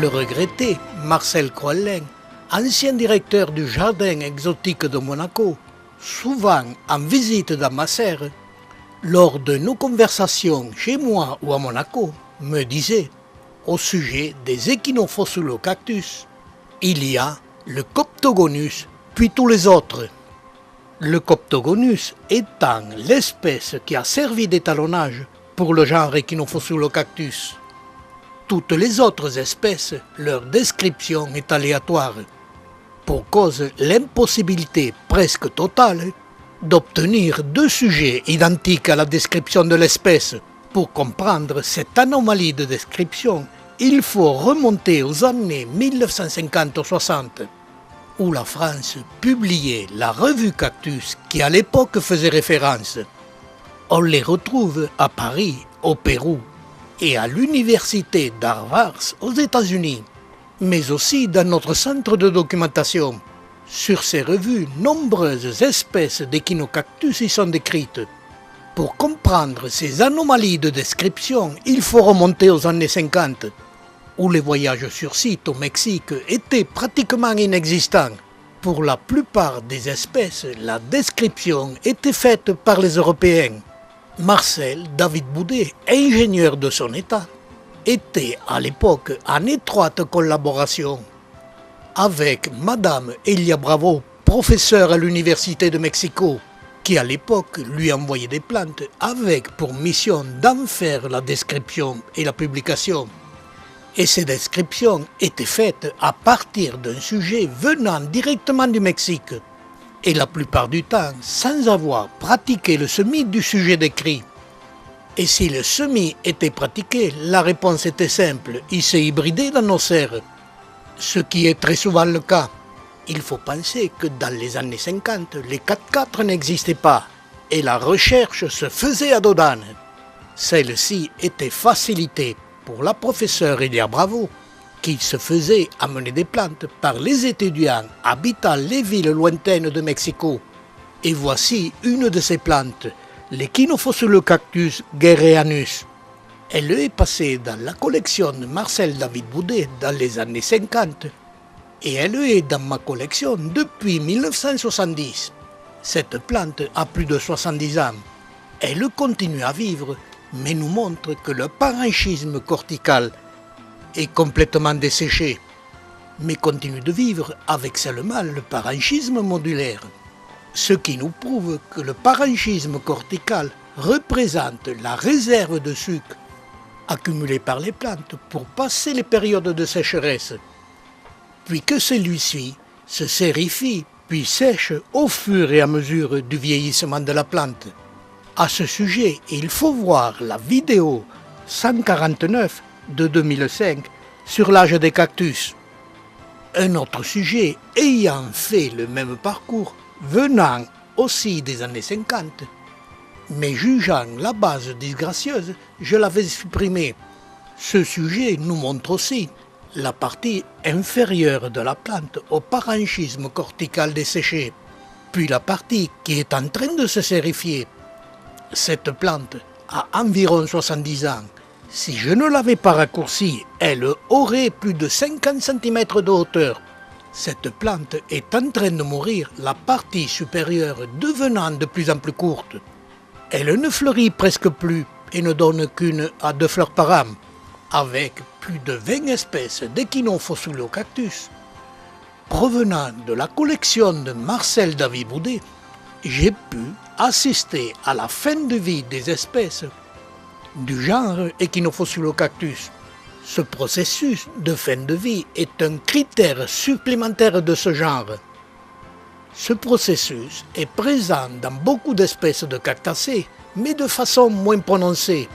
Le regretté Marcel Crottin, ancien directeur du jardin exotique de Monaco, souvent en visite dans ma serre, lors de nos conversations chez moi ou à Monaco, me disait, au sujet des Echinophosulocactus, il y a le Coptogonus, puis tous les autres. Le Coptogonus étant l'espèce qui a servi d'étalonnage pour le genre Echinophosulocactus. Toutes les autres espèces, leur description est aléatoire, pour cause de l'impossibilité presque totale d'obtenir deux sujets identiques à la description de l'espèce. Pour comprendre cette anomalie de description, il faut remonter aux années 1950-60, où la France publiait la revue Cactus qui à l'époque faisait référence. On les retrouve à Paris, au Pérou, et à l'université d'Harvard aux États-Unis, mais aussi dans notre centre de documentation. Sur ces revues, nombreuses espèces d'Echinocactus y sont décrites. Pour comprendre ces anomalies de description, il faut remonter aux années 50, où les voyages sur site au Mexique étaient pratiquement inexistants. Pour la plupart des espèces, la description était faite par les Européens. Marcel David Boudet, ingénieur de son état, était à l'époque en étroite collaboration avec Madame Elia Bravo, professeure à l'Université de Mexico, qui à l'époque lui envoyait des plantes avec pour mission d'en faire la description et la publication. Et ces descriptions étaient faites à partir d'un sujet venant directement du Mexique, et la plupart du temps sans avoir pratiqué le semis du sujet décrit. Et si le semis était pratiqué, la réponse était simple, il s'est hybridé dans nos serres. Ce qui est très souvent le cas. Il faut penser que dans les années 50, les 4x4 n'existaient pas, et la recherche se faisait à dos d'âne. Celle-ci était facilitée pour la professeure Elia Bravo, qui se faisait amener des plantes par les étudiants habitant les villes lointaines de Mexico. Et voici une de ces plantes, l'Echinophosulocactus guerreanus. Elle est passée dans la collection de Marcel David Boudet dans les années 50 et elle est dans ma collection depuis 1970. Cette plante a plus de 70 ans. Elle continue à vivre, mais nous montre que le parenchyme cortical est complètement desséché, mais continue de vivre avec seulement le parenchyme modulaire. Ce qui nous prouve que le parenchyme cortical représente la réserve de sucre accumulée par les plantes pour passer les périodes de sécheresse, puis que celui-ci se sérifie puis sèche au fur et à mesure du vieillissement de la plante. À ce sujet, il faut voir la vidéo 149 de 2005 sur l'âge des cactus. Un autre sujet ayant fait le même parcours, venant aussi des années 50, mais jugeant la base disgracieuse, je l'avais supprimé. Ce sujet nous montre aussi la partie inférieure de la plante au parenchyme cortical desséché, puis la partie qui est en train de se sérifier. Cette plante a environ 70 ans. Si je ne l'avais pas raccourcie, elle aurait plus de 50 cm de hauteur. Cette plante est en train de mourir, la partie supérieure devenant de plus en plus courte. Elle ne fleurit presque plus et ne donne qu'une à 2 fleurs par an, avec plus de 20 espèces d'Echinophosulocactus. Provenant de la collection de Marcel David Boudet, j'ai pu assister à la fin de vie des espèces du genre Echinophosulocactus. Ce processus de fin de vie est un critère supplémentaire de ce genre. Ce processus est présent dans beaucoup d'espèces de cactacées, mais de façon moins prononcée.